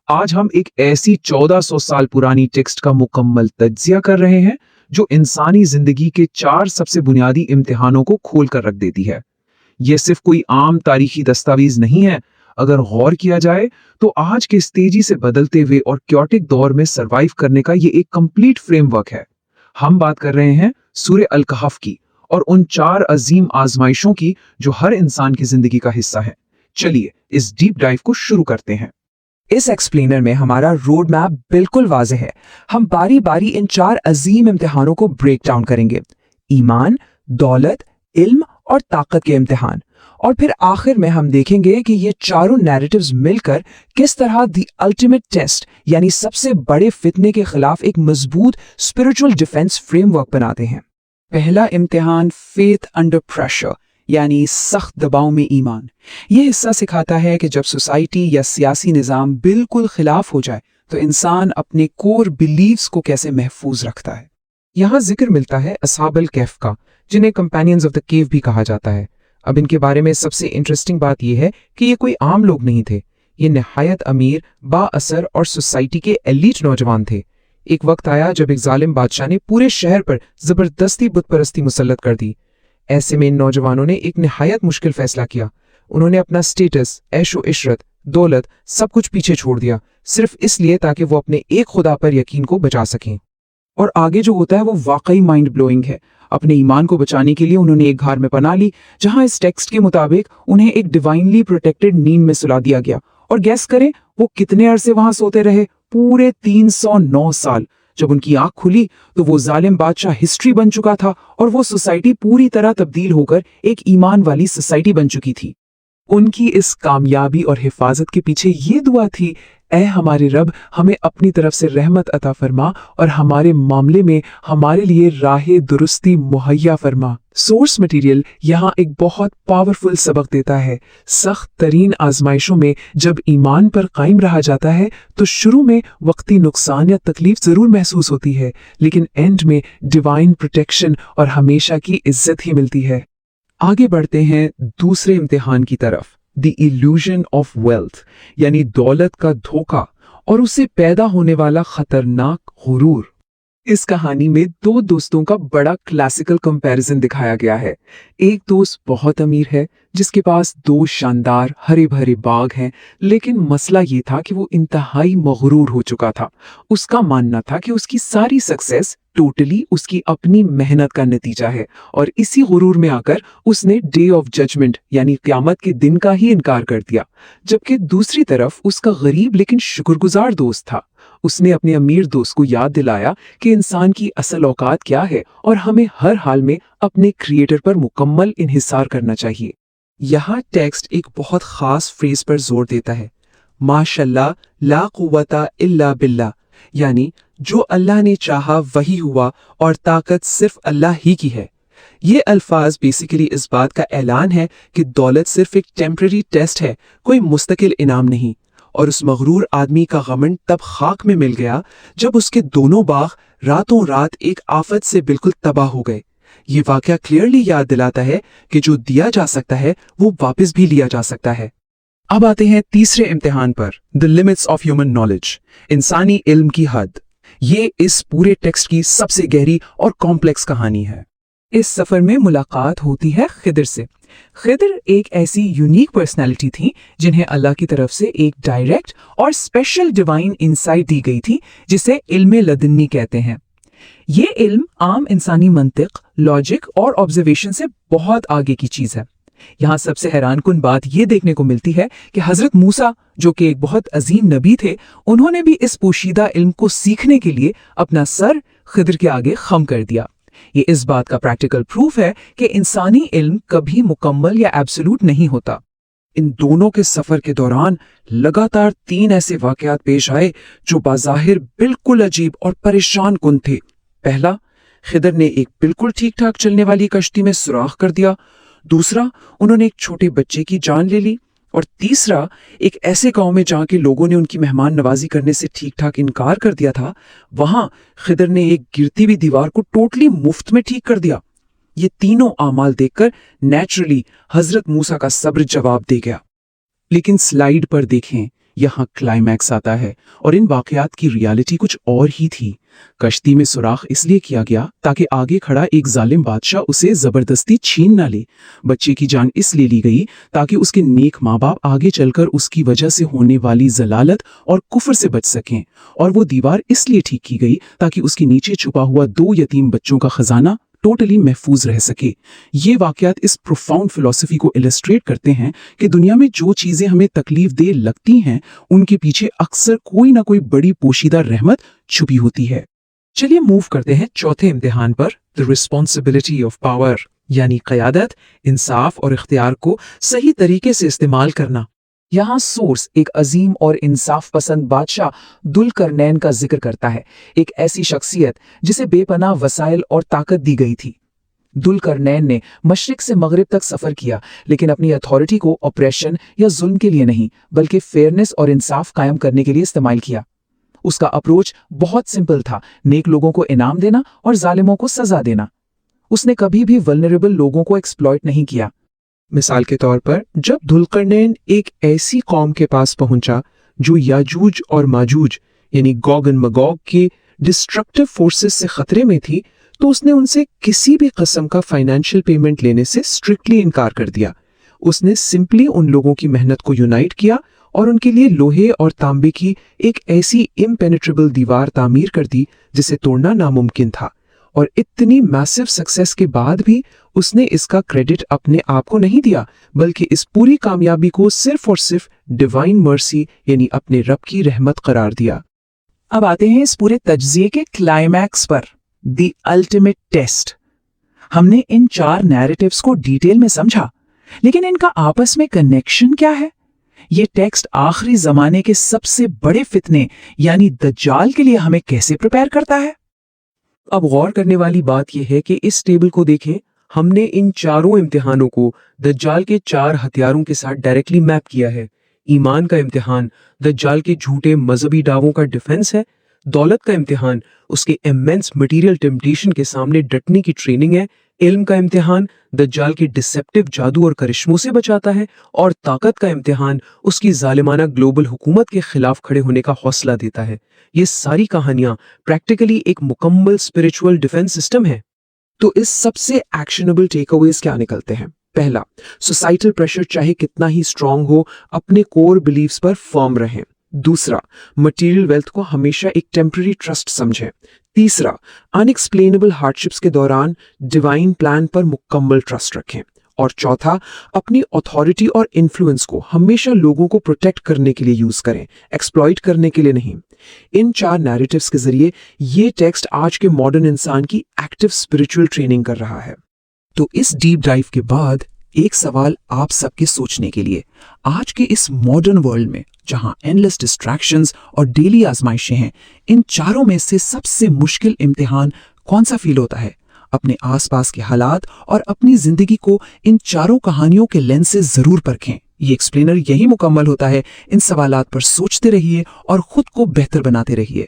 आज हम एक ऐसी 1400 साल पुरानी टेक्स्ट का मुकम्मल तज्जिया कर रहे हैं जो इंसानी जिंदगी के 4 सबसे बुनियादी इम्तिहानों को खोल कर रख देती है। यह सिर्फ कोई आम तारीखी दस्तावेज नहीं है। अगर गौर किया जाए तो आज के इस तेजी से बदलते हुए और क्योटिक दौर में सरवाइव करने का ये एक कंप्लीट फ्रेमवर्क है। हम बात कर रहे हैं सूरह अल कहफ की और उन 4 अजीम आजमाइशों की जो हर इंसान की जिंदगी का हिस्सा है। चलिए इस डीप डाइव को शुरू करते हैं। इस एक्सप्लेनर में हमारा रोड मैप बिल्कुल वाज़ेह है। हम बारी बारी इन 4 अजीम इम्तिहानों को ब्रेक डाउन करेंगे। ईमान, दौलत, इल्म और ताकत के इम्तिहान। और फिर आखिर में हम देखेंगे कि ये चारों नैरेटिव्स मिलकर किस तरह द अल्टीमेट टेस्ट यानी सबसे बड़े फितने के खिलाफ एक मजबूत स्पिरिचुअल डिफेंस फ्रेमवर्क बनाते हैं। पहला इम्तिहान फेथ अंडर प्रेशर यानी सख्त दबाव में ईमान। यह हिस्सा सिखाता है कि जब सोसाइटी या सियासी निज़ाम बिल्कुल खिलाफ हो जाए तो इंसान अपने कोर बिलीव्स को कैसे महफूज रखता है। यहाँ जिक्र मिलता है असहाबुल कहफ का, जिन्हें कंपेनियंस ऑफ द केव भी कहा जाता है। अब इनके बारे में सबसे इंटरेस्टिंग बात यह है कि ये कोई आम लोग नहीं थे। ये निहायत अमीर, बाअसर और सोसाइटी के एलीट नौजवान थे। एक वक्त आया जब एक जालिम बादशाह ने पूरे शहर पर जबरदस्ती बुत परस्ती मुसल्लत कर दी। ऐसे में इन नौजवानों ने एक निहायत मुश्किल फैसला किया। उन्होंने अपना स्टेटस, ऐशो इशरत, दौलत सब कुछ पीछे छोड़ दिया, सिर्फ इसलिए ताकि वो अपने एक खुदा पर यकीन को बचा सकें। और आगे जो होता है वो वाकई माइंड ब्लोइंग है। अपने ईमान को बचाने के लिए उन्होंने एक घर में पनाह ली जहां इस टेक्स्ट के मुताबिक उन्हें एक डिवाइनली प्रोटेक्टेड नींद में सुला दिया गया। और गैस करें वो कितने अरसे वहां सोते रहे? पूरे 309 साल। जब उनकी आंख खुली तो वो जालिम बादशाह हिस्ट्री बन चुका था और वो सोसाइटी पूरी तरह तब्दील होकर एक ईमान वाली सोसाइटी बन चुकी थी। उनकी इस कामयाबी और हिफाजत के पीछे ये दुआ थी, ऐ हमारे रब, हमें अपनी तरफ से रहमत अता फरमा और हमारे मामले में हमारे लिए राहे दुरुस्ती मुहैया फरमा। सोर्स मटेरियल यहाँ एक बहुत पावरफुल सबक देता है। सख्त तरीन आजमाइशों में जब ईमान पर कायम रहा जाता है तो शुरू में वक्ती नुकसान या तकलीफ जरूर महसूस होती है, लेकिन एंड में डिवाइन प्रोटेक्शन और हमेशा की इज्जत ही मिलती है। आगे बढ़ते हैं दूसरे इम्तिहान की तरफ, द इल्यूजन ऑफ वेल्थ यानी दौलत का धोखा और उससे पैदा होने वाला खतरनाक गुरूर। इस कहानी में 2 दोस्तों का बड़ा क्लासिकल कंपैरिजन दिखाया गया है। एक दोस्त बहुत अमीर है जिसके पास 2 शानदार हरे भरे बाग हैं, लेकिन मसला ये था कि वो इंतहाई मगरूर हो चुका था। उसका मानना था कि उसकी सारी सक्सेस टोटली उसकी अपनी मेहनत का नतीजा है और इसी गुरूर में आकर उसने डे ऑफ जजमेंट यानी क़यामत के दिन का ही इनकार कर दिया। जबकि दूसरी तरफ उसका गरीब लेकिन शुक्रगुजार दोस्त था। उसने अपने अमीर दोस्त को याद दिलाया कि इंसान की असल औकात क्या है और हमें हर हाल में अपने क्रिएटर पर मुकम्मल इन्हिसार करना चाहिए। यहाँ टेक्स्ट एक बहुत खास फ्रेज पर जोर देता है, माशल्लाह ला कुव्वता इल्ला बिल्लाह, यानी जो अल्लाह ने चाहा वही हुआ और ताकत सिर्फ अल्लाह ही की है। ये अल्फाज बेसिकली इस बात का ऐलान है कि दौलत सिर्फ एक टेम्पररी टेस्ट है, कोई मुस्तकिल इनाम नहीं। और उस मगरूर आदमी का घमंड तब खाक में मिल गया जब उसके दोनों बाग रातों रात एक आफत से बिल्कुल तबाह हो गए। ये वाकया क्लियरली याद दिलाता है कि जो दिया जा सकता है वो वापस भी लिया जा सकता है। अब आते हैं तीसरे इम्तिहान पर, the limits of human knowledge, इंसानी इल्म की हद। ये इस पूरे टेक्स्ट की सबसे गहरी और कॉम्प्लेक्स कहानी है। इस सफर में मुलाकात होती है खिदर से। खिदर एक ऐसी यूनिक पर्सनालिटी थी जिन्हें अल्लाह की तरफ से एक डायरेक्ट और स्पेशल डिवाइन इंसाइट दी गई थी, जिसे इल्म लदन्नी कहते हैं। ये इल्म आम इंसानी मंतिक, लॉजिक और ऑब्जर्वेशन से बहुत आगे की चीज है। यहाँ सबसे हैरानकुन बात ये देखने को मिलती है कि हजरत मूसा, जो कि एक बहुत अजीम नबी थे, उन्होंने भी इस पोशीदा इल्म को सीखने के लिए अपना सर खिदर के आगे खम कर दिया। ये इस बात का प्रैक्टिकल प्रूफ है कि इंसानी इल्म कभी मुकम्मल या एब्सोल्यूट नहीं होता। इन दोनों के सफर के दौरान लगातार 3 ऐसे वाकयात पेश आए जो बाज़ाहिर बिल्कुल अजीब और परेशान कुन थे। पहला, खिदर ने एक बिल्कुल ठीक ठाक चलने वाली कश्ती में सुराख कर दिया। दूसरा, उन्होंने एक छोटे बच्चे की जान ले ली। और तीसरा, एक ऐसे गांव में जहां के लोगों ने उनकी मेहमान नवाजी करने से ठीक ठाक इनकार कर दिया था, वहां खिदर ने एक गिरती हुई दीवार को टोटली मुफ्त में ठीक कर दिया। ये तीनों आमाल देखकर नेचुरली हजरत मूसा का सब्र जवाब दे गया। लेकिन स्लाइड पर देखें, यहाँ क्लाइमैक्स आता है और इन वाकयात की रियलिटी कुछ और ही थी। कश्ती में सुराख इसलिए किया गया ताकि आगे खड़ा एक जालिम बादशाह उसे जबरदस्ती छीन ना ले। बच्चे की जान इसलिए ली गई ताकि उसके नेक माँ बाप आगे चलकर उसकी वजह से होने वाली जलालत और कुफर से बच सकें, और वो दीवार इसलिए ठीक की गई ताकि उसके नीचे छुपा हुआ 2 यतीम बच्चों का खजाना टोटली महफूज रह सके। ये वाकयात इस प्रोफाउंड फिलॉसफी को इलस्ट्रेट करते हैं कि दुनिया में जो चीजें हमें तकलीफ दे लगती हैं, उनके पीछे अक्सर कोई ना कोई बड़ी पोशीदा रहमत छुपी होती है। चलिए मूव करते हैं चौथे इम्तिहान पर, द रिस्पॉन्सिबिलिटी ऑफ पावर, यानी क़यादत, इंसाफ और इख्तियार को सही तरीके से इस्तेमाल करना। यहाँ सोर्स एक अजीम और इंसाफ पसंद बादशाह दुलकरनैन का जिक्र करता है, एक ऐसी शख्सियत जिसे बेपनाह वसाइल और ताकत दी गई थी। दुलकरनैन ने मशरिक से मगरिब तक सफर किया, लेकिन अपनी अथॉरिटी को ऑपरेशन या जुल्म के लिए नहीं बल्कि फेयरनेस और इंसाफ कायम करने के लिए इस्तेमाल किया। उसका अप्रोच बहुत सिंपल था, नेक लोगों को इनाम देना और जालिमों को सजा देना। उसने कभी भी वल्नरेबल लोगों को एक्सप्लॉइट नहीं किया। मिसाल के तौर पर जब दुलकरनैन एक ऐसी कौम के पास पहुंचा जो याजूज और माजूज यानी गॉग एंड मगॉग के डिस्ट्रक्टिव फोर्सेस से खतरे में थी, तो उसने उनसे किसी भी किस्म का फाइनेंशियल पेमेंट लेने से स्ट्रिक्टली इनकार कर दिया। उसने सिंपली उन लोगों की मेहनत को यूनाइट किया और उनके लिए लोहे और तांबे की एक ऐसी इम्पेनेट्रेबल दीवार तामीर कर दी जिसे तोड़ना नामुमकिन था। और इतनी मैसिव सक्सेस के बाद भी उसने इसका क्रेडिट अपने आप को नहीं दिया, बल्कि इस पूरी कामयाबी को सिर्फ और सिर्फ डिवाइन मर्सी यानी अपने रब की रहमत करार दिया। अब आते हैं इस पूरे तज्जिए के क्लाइमैक्स पर, द अल्टीमेट टेस्ट। हमने इन 4 नैरेटिव्स को डिटेल में समझा, लेकिन इनका आपस में कनेक्शन क्या है? ये टेक्स्ट आखिरी जमाने के सबसे बड़े फितने यानी दज्जाल के लिए हमें कैसे प्रिपेयर करता है? अब गौर करने वाली बात यह है कि इस टेबल को देखें, हमने इन चारों इम्तिहानों को दज्जाल के 4 हथियारों के साथ डायरेक्टली मैप किया है। ईमान का इम्तिहान दज्जाल के झूठे मजहबी दावों का डिफेंस है, दौलत का इम्तिहान उसके इमेंस मटेरियल टेम्पटेशन के सामने डटने की ट्रेनिंग है, इल्म का इम्तिहान दज्जाल के डिसेप्टिव जादू और करिश्मों से बचाता है, और ताकत का इम्तिहान उसकी जालिमाना ग्लोबल हुकूमत के खिलाफ खड़े होने का हौसला देता है। ये सारी कहानियां प्रैक्टिकली एक मुकम्मल स्पिरिचुअल डिफेंस सिस्टम है। तो इस सबसे एक्शनेबल टेकअवेज क्या निकलते हैं? पहला, सोसाइटल प्रेशर चाहे कितना ही स्ट्रांग हो, अपने कोर बिलीव्स पर फर्म रहें। दूसरा, मटेरियल वेल्थ को हमेशा एक टेम्पररी ट्रस्ट समझें। तीसरा, अनएक्सप्लेनेबल हार्डशिप्स के दौरान डिवाइन प्लान पर मुकम्मल ट्रस्ट रखें। और चौथा, अपनी अथॉरिटी और इन्फ्लुएंस को हमेशा लोगों को प्रोटेक्ट करने के लिए यूज करें, एक्सप्लॉइट करने के लिए नहीं। इन 4 नैरेटिव्स के जरिए ये टेक्स्ट आज के मॉडर्न इंसान की एक्टिव स्पिरिचुअल ट्रेनिंग कर रहा है। तो इस डीप डाइव के बाद एक सवाल आप सबके सोचने के लिए, आज के इस मॉडर्न वर्ल्ड में जहां एंडलेस डिस्ट्रैक्शंस और डेली आजमाइशें हैं, इन चारों में से सबसे मुश्किल इम्तिहान कौन सा फील होता है? अपने आसपास के हालात और अपनी जिंदगी को इन चारों कहानियों के लेंस से जरूर परखें। ये एक्सप्लेनर यही मुकम्मल होता है। इन सवालात पर सोचते रहिए और खुद को बेहतर बनाते रहिए।